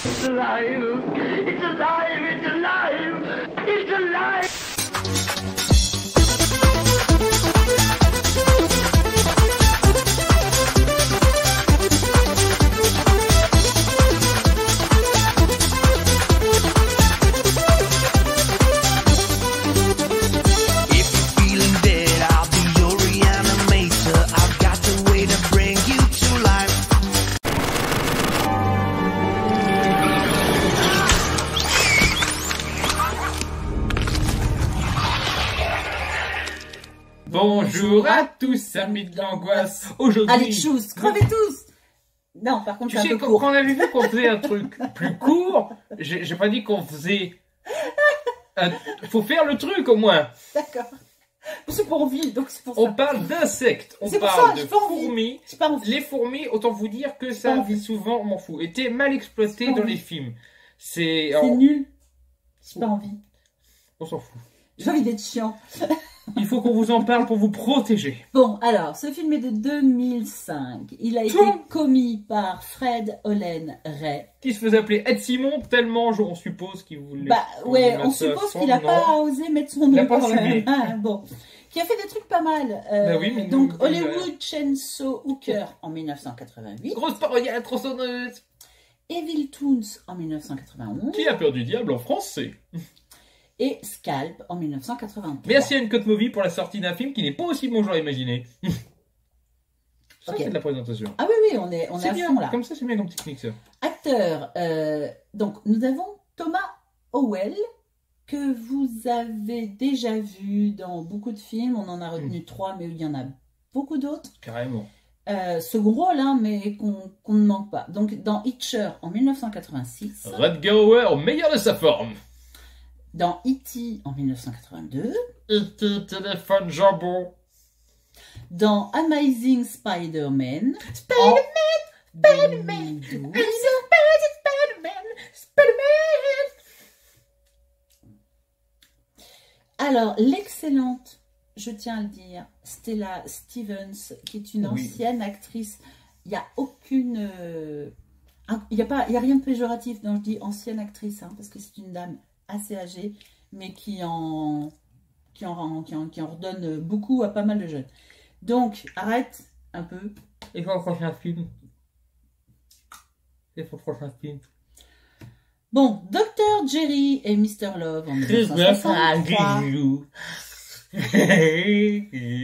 It's alive! It's alive! It's alive! It's alive! Bonjour à tous, amis de l'angoisse. Aujourd'hui, allez, tchuss, crevez tous. Non, par contre, tu c'est sais, un peu quand court. on avait vu qu'on faisait un truc plus court, j'ai pas dit qu'on faisait... Faut faire le truc au moins. D'accord. C'est pas envie, donc c'est pour ça. On parle d'insectes, on C'est pour parle ça, de j'ai pas envie. fourmis. J'ai pas envie. Les fourmis, autant vous dire que J'ai ça, pas envie. souvent, on m'en fout. Était mal exploité J'ai pas dans envie. les films. C'est... C'est nul. J'ai pas envie. On s'en fout. J'ai envie d'être chiant. Il faut qu'on vous en parle pour vous protéger. Bon, alors, ce film est de 2005. Il a été commis par Fred Olen Ray. Qui se faisait appeler Ed Simon, tellement on suppose qu'il voulait... Bah ouais, on mettre suppose son qu'il a nom. pas osé mettre son Il a nom pas quand même. assumé. Hein, bon. Qui a fait des trucs pas mal. Bah oui, mais donc, nous, Hollywood Chainsaw Hooker en 1988. Grosse parodie à la tronçonneuse. Evil Toons en 1991. Qui a peur du diable en français? Et Scalp en 1983. Merci à une Cut Movie pour la sortie d'un film qui n'est pas aussi bon que j'aurais imaginé. Ça, Ok. c'est de la présentation. Ah oui, oui, on est C'est à bien, fond là. comme ça c'est bien comme petit mixeur. Acteur, donc nous avons Thomas Howell, que vous avez déjà vu dans beaucoup de films. On en a retenu 3, mais il y en a beaucoup d'autres. Carrément. Second rôle, hein, mais qu'on ne manque pas. Donc dans Hitcher en 1986. Rutger Hauer au meilleur de sa forme. Dans E.T. en 1982. E.T. téléphone jambon. Dans Amazing Spider-Man. Spider-Man. Spider-Man. Alors, l'excellente, je tiens à le dire, Stella Stevens, qui est une Oui. ancienne actrice. Il n'y a aucune... il n'y a rien de péjoratif quand je dis ancienne actrice, hein, parce que c'est une dame assez âgée, mais qui en redonne beaucoup à pas mal de jeunes. Donc, arrête un peu. Il faut le prochain film. Il faut le prochain film. Bon, Dr. Jerry et Mr. Love en 1963.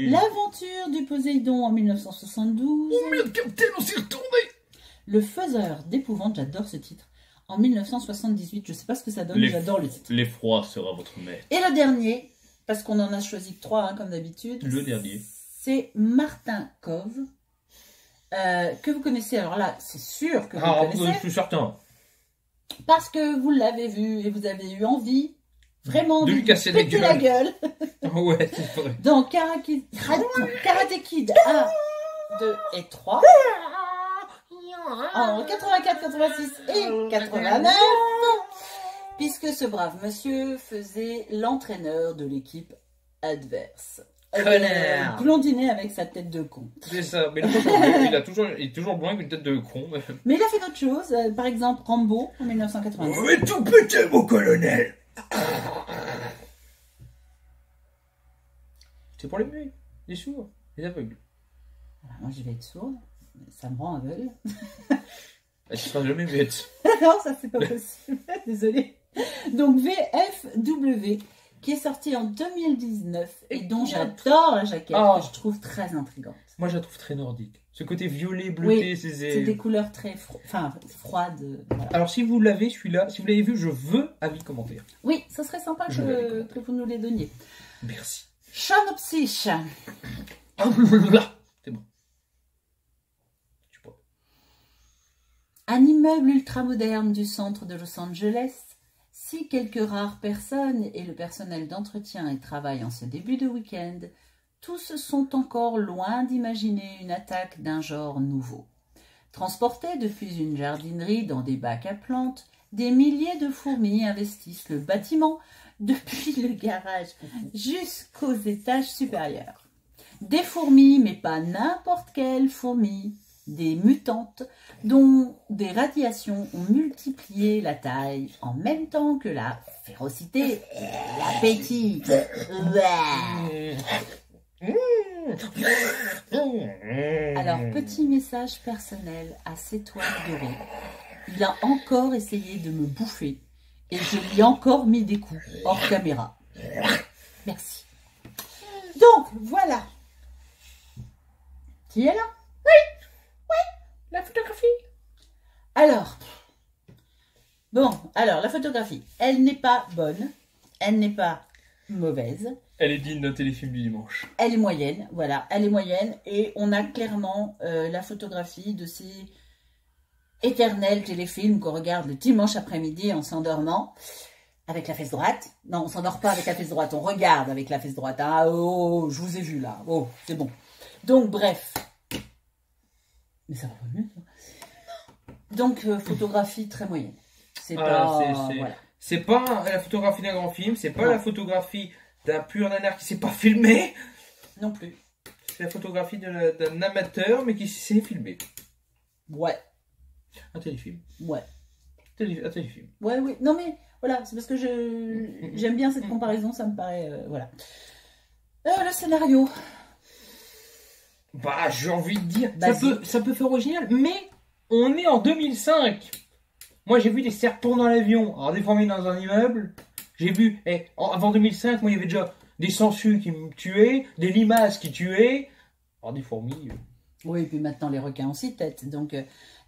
L'aventure du Poséidon en 1972. Oh merde, Captain, on s'est retourné. Le Faiseur d'épouvante, j'adore ce titre, en 1978. Je sais pas ce que ça donne, mais j'adore le titre. L'effroi sera votre maître. Et le dernier, parce qu'on en a choisi que 3, hein, comme d'habitude. Le dernier. C'est Martin Kove, que vous connaissez. Alors là, c'est sûr que vous le Je connaissez, suis certain. parce que vous l'avez vu et vous avez eu envie, vraiment, De lui casser la péter la gueule. Ouais, c'est vrai. Dans Karate Kid 1, 2 et 3, en 84, 86 et 89, puisque ce brave monsieur faisait l'entraîneur de l'équipe adverse. Connard. Blondinet avec sa tête de con. C'est ça, mais il est toujours blond avec une tête de con. Mais il a fait d'autres choses, par exemple Rambo en 1990. On va tout péter, mon colonel. C'est pour les muets, les sourds, les aveugles. Alors, moi je vais être sourde, ça me rend aveugle. Tu seras jamais muette. Non, ça c'est pas possible, désolée. Donc VFW, qui est sorti en 2019 et dont j'adore la jaquette, que je trouve très intrigante. Moi je la trouve très nordique. Ce côté violet, bleuté, Oui, c'est des couleurs très froides. Voilà. Alors si vous l'avez celui-là, si vous l'avez vu, je veux avis commentaire. Oui, ça serait sympa que vous nous les donniez. Merci. Synopsis. C'est bon. Tu peux. Un immeuble ultramoderne du centre de Los Angeles. Si quelques rares personnes et le personnel d'entretien et travail en ce début de week-end, tous sont encore loin d'imaginer une attaque d'un genre nouveau. Transportées depuis une jardinerie dans des bacs à plantes, des milliers de fourmis investissent le bâtiment depuis le garage jusqu'aux étages supérieurs. Des fourmis, mais pas n'importe quelles fourmis, des mutantes dont des radiations ont multiplié la taille en même temps que la férocité et l'appétit. Alors, petit message personnel à cette toile dorée. Il a encore essayé de me bouffer et je lui ai encore mis des coups hors caméra. Merci. Donc, voilà. Qui est là? La photographie. Alors, la photographie, elle n'est pas bonne, elle n'est pas mauvaise. Elle est digne d'un téléfilm du dimanche. Elle est moyenne, voilà, elle est moyenne. Et on a clairement la photographie de ces éternels téléfilms qu'on regarde le dimanche après-midi en s'endormant avec la fesse droite. Non, on s'endort pas avec la fesse droite, on regarde avec la fesse droite. Ah, oh, je vous ai vu là. Oh, c'est bon. Donc, bref. Mais ça va pas mieux. Donc, photographie très moyenne. C'est voilà. C'est pas la photographie d'un grand film, c'est pas la photographie d'un pur nanar qui s'est pas filmé. Non plus. C'est la photographie d'un amateur mais qui s'est filmé. Ouais. Un téléfilm. Ouais. Un téléfilm. Ouais, oui. Non mais, voilà, c'est parce que j'aime bien cette comparaison, ça me paraît... voilà. Le scénario. Bah, j'ai envie de dire, ça peut faire original, mais on est en 2005. Moi, j'ai vu des serpents dans l'avion, alors déformés dans un immeuble. J'ai vu, avant 2005, moi, il y avait déjà des sangsues qui me tuaient, des limaces qui tuaient, alors des fourmis. Oui, et puis maintenant, les requins ont 6 têtes, donc...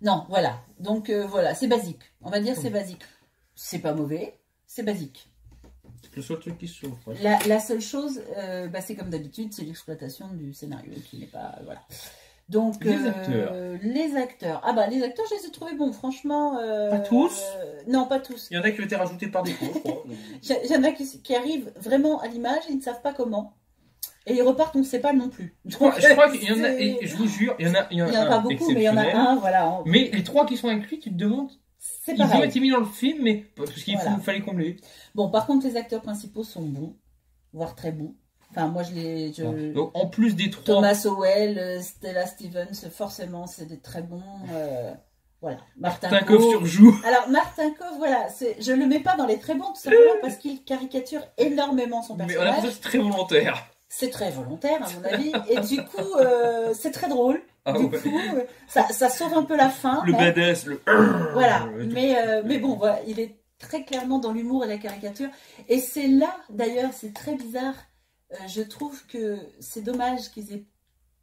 non, voilà. Donc, voilà, c'est basique. On va dire c'est basique. C'est pas mauvais, c'est basique. C'est le seul truc qui se sauve. Ouais. La seule chose, c'est comme d'habitude, c'est l'exploitation du scénario qui n'est pas... voilà. Donc, les acteurs. Ah bah, les acteurs, je les ai trouvés bons, franchement... pas tous non, pas tous. Il y en a qui ont été rajoutés par défaut, je crois. Il y en a qui arrivent vraiment à l'image, ils ne savent pas comment. Et ils repartent, on ne sait pas non plus. Donc, je crois qu'il y en a, et je vous jure, il y en a pas beaucoup, mais il y en a un, voilà. Mais les 3 qui sont inclus, tu te demandes... C'est pareil. Ils ont été mis dans le film, mais parce qu'il fallait combler. Bon, par contre, les acteurs principaux sont bons, voire très bons. Enfin, moi, Donc, en plus des 3... Thomas Howell, Stella Stevens, forcément, c'est des très bons... voilà. Martin Kove surjoue. Alors, Martin Kove, voilà, je le mets pas dans les très bons, tout simplement parce qu'il caricature énormément son personnage. Mais on a l'impression que c'est très volontaire. C'est très volontaire, à mon avis. Et du coup, c'est très drôle. Du coup, ça sauve un peu la fin. Le badass, le... Voilà. Mais bon, voilà, il est très clairement dans l'humour et la caricature. Et c'est là, d'ailleurs, c'est très bizarre. Je trouve que c'est dommage qu'ils aient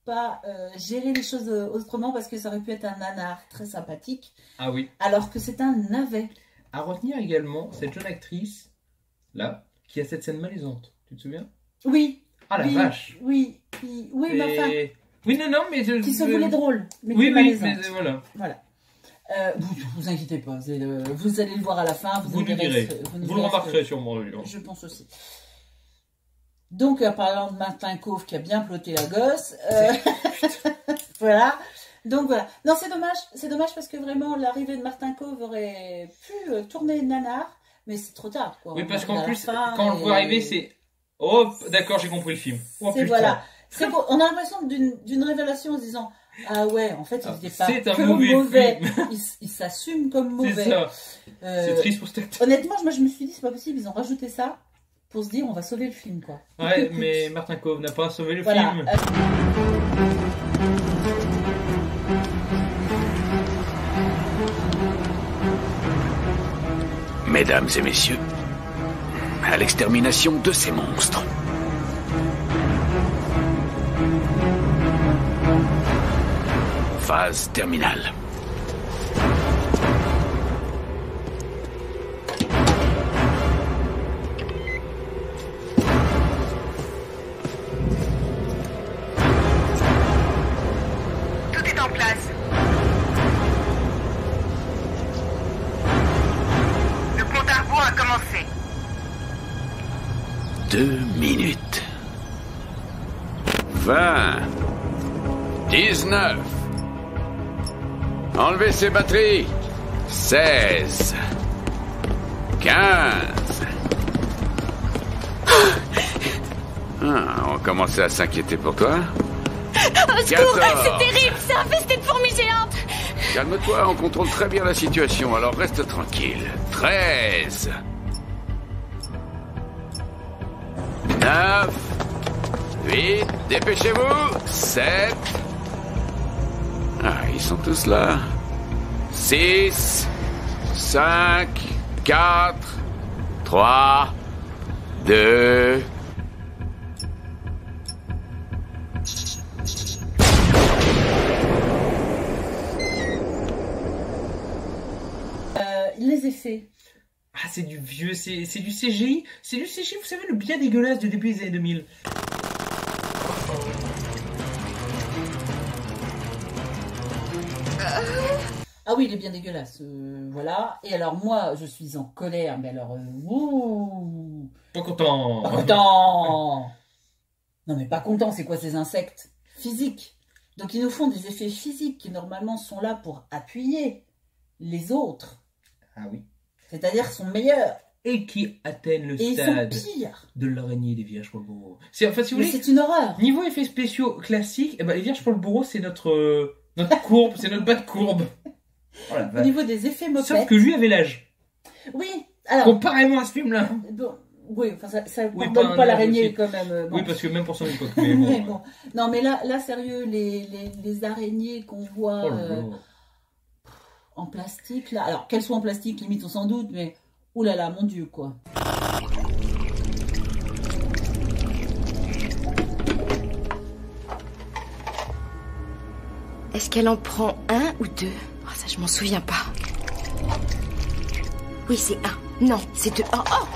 pas géré les choses autrement parce que ça aurait pu être un nanar très sympathique. Ah oui. Alors que c'est un navet. À retenir également cette jeune actrice, là, qui a cette scène malaisante. Tu te souviens? Oui. Ah la vache. Oui, mais enfin... Oui, non, mais... Qui se voulait drôle, mais oui, malaisante. Mais voilà. Voilà. Vous inquiétez pas, vous allez le voir à la fin. Vous le direz. Vous le remarquerez sûrement. Je pense aussi. Donc, en parlant de Martin Kove qui a bien ploté la gosse, voilà. Donc voilà. Non, c'est dommage parce que vraiment l'arrivée de Martin Kove aurait pu tourner nanar, mais c'est trop tard, quoi. Oui, parce qu'en plus, quand on le voit arriver, c'est... Oh, d'accord, j'ai compris le film. Oh, c'est voilà. On a l'impression d'une révélation en se disant ah ouais, en fait, il n'était pas que mauvais. Il s'assume comme mauvais. C'est ça. C'est triste pour cette... Honnêtement, moi je me suis dit c'est pas possible, ils ont rajouté ça pour se dire on va sauver le film, quoi. Ouais, mais Martin Kove n'a pas sauvé le film. Mesdames et messieurs, à l'extermination de ces monstres. Phase terminale. Tout est en place. Le compte à rebours a commencé. 2 minutes. 20. 19. Enlevez ces batteries. 16. 15. On commençait à s'inquiéter pour toi. Au secours, 14. c'est terrible, c'est infesté de fourmis géantes. Calme-toi, on contrôle très bien la situation, alors reste tranquille. 13. 9. 8. Dépêchez-vous. 7. Ah, ils sont tous là. 6. 5. 4. 3. 2. Les effets. Ah, c'est du vieux, c'est du CGI. C'est du CGI, vous savez, le bien dégueulasse du début des années 2000. Ah oui, il est bien dégueulasse. Voilà. Et alors, moi, je suis en colère. Mais alors, ouh, Pas content. pas content. Non, mais pas content, c'est quoi ces insectes? Physiques. Donc, ils nous font des effets physiques qui, normalement, sont là pour appuyer les autres. Ah oui. C'est-à-dire sont meilleurs. Et qui atteignent le Et ils sont stade pires. de l'araignée des Vierges pour le bourreau. Enfin, si vous Mais voulez, c'est une horreur. niveau effets spéciaux classiques, eh ben, les Vierges pour le bourreau, c'est notre courbe, c'est notre bas de courbe. Oh la Au vache. niveau des effets mopettes. Sauf que lui avait l'âge. Oui, alors. Comparément à ce film-là. Bon, oui, enfin, ça Oui, pardonne pas pas un l'araignée âge quand même. Bon. Oui, parce que même pour son époque. Mais bon, Mais bon. Non, mais là, sérieux, les araignées qu'on voit Oh là là. en plastique, là. Alors, qu'elles soient en plastique, limite, on s'en doute, mais. Ouh là là, mon Dieu, quoi. Est-ce qu'elle en prend un ou deux? Oh, ça, je m'en souviens pas. Oui, c'est un. Non, c'est deux. Oh, oh!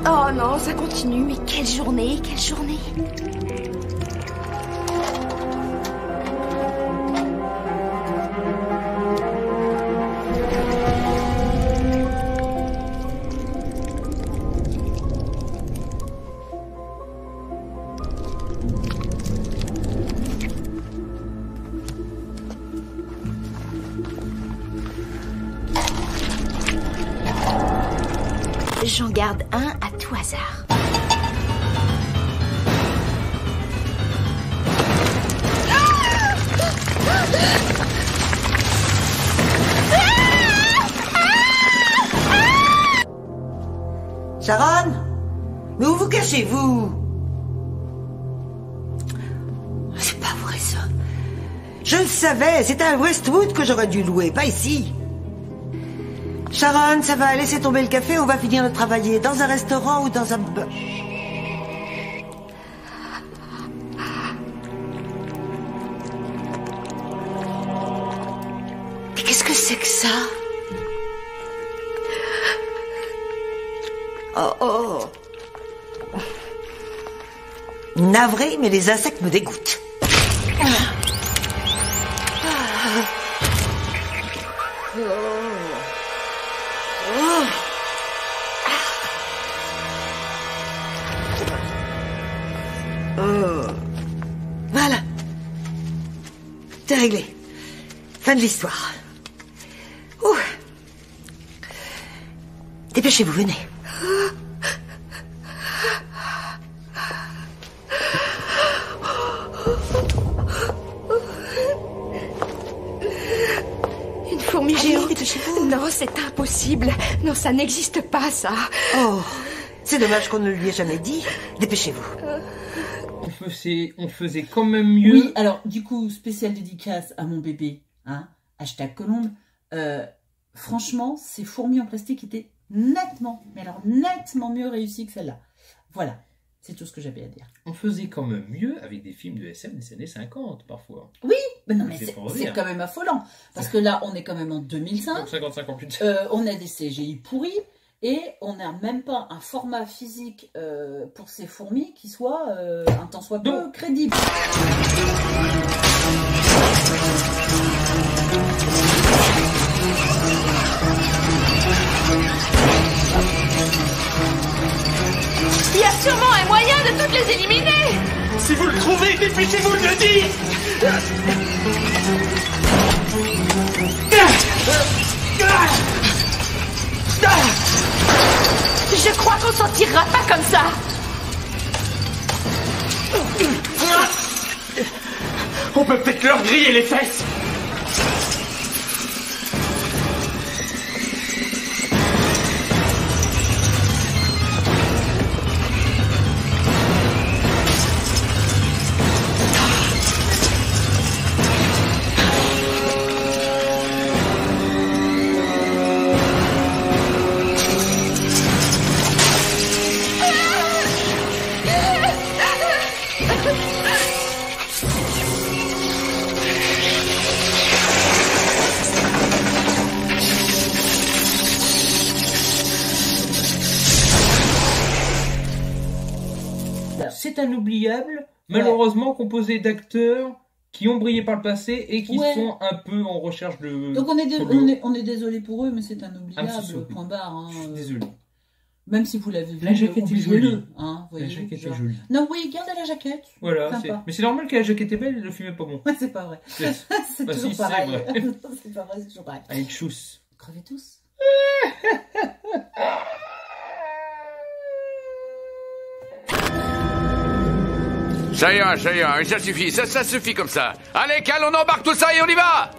Oh non, ça continue. Mais quelle journée, quelle journée! J'en garde un à tout hasard. Sharon? Mais où vous cachez-vous? C'est pas vrai ça. Je le savais, c'était à Westwood que j'aurais dû louer, pas ici. Sharon, ça va, laissez tomber le café, on va finir de travailler. Dans un restaurant ou dans un... Mais qu'est-ce que c'est que ça? Oh oh. Navré, mais les insectes me dégoûtent. Voilà. C'est réglé. Fin de l'histoire. Ouh. Dépêchez-vous, venez. Une fourmi géante. Non, c'est impossible. Non, ça n'existe pas, ça. Oh, c'est dommage qu'on ne lui ait jamais dit. Dépêchez-vous. On faisait quand même mieux. Oui, alors, du coup, spécial dédicace à mon bébé, hein, hashtag Colombe. Franchement, ces fourmis en plastique étaient nettement, mais alors nettement mieux réussies que celle-là. Voilà, c'est tout ce que j'avais à dire. On faisait quand même mieux avec des films de SM des années 50, parfois. Oui, mais non, mais C'est pour c'est dire. quand même affolant. Parce que là, on est quand même en 2005. Donc 55 ans plus tard. On a des CGI pourris. Et on n'a même pas un format physique pour ces fourmis qui soit un tant soit peu crédible. Il y a sûrement un moyen de toutes les éliminer. Si vous le trouvez, dépêchez-vous de le dire. Je crois qu'on s'en tirera pas comme ça. On peut peut-être leur griller les fesses. C'est un oubliable, malheureusement composé d'acteurs qui ont brillé par le passé et qui sont un peu en recherche de... Donc on est désolé pour eux, mais c'est un oubliable, point barre. Hein, désolé. Même si vous l'avez vu, la jaquette est jolie. Hein, voyez, la jaquette est jolie. Non, oui, gardez la jaquette. Voilà, mais c'est normal que la jaquette est belle et le film est pas bon. C'est pas vrai. C'est bah toujours si, pareil. C'est pas vrai, c'est toujours pareil. Avec Chousse. Crevez tous. Ça y est, ça suffit comme ça. Allez, Cal, on embarque tout ça et on y va!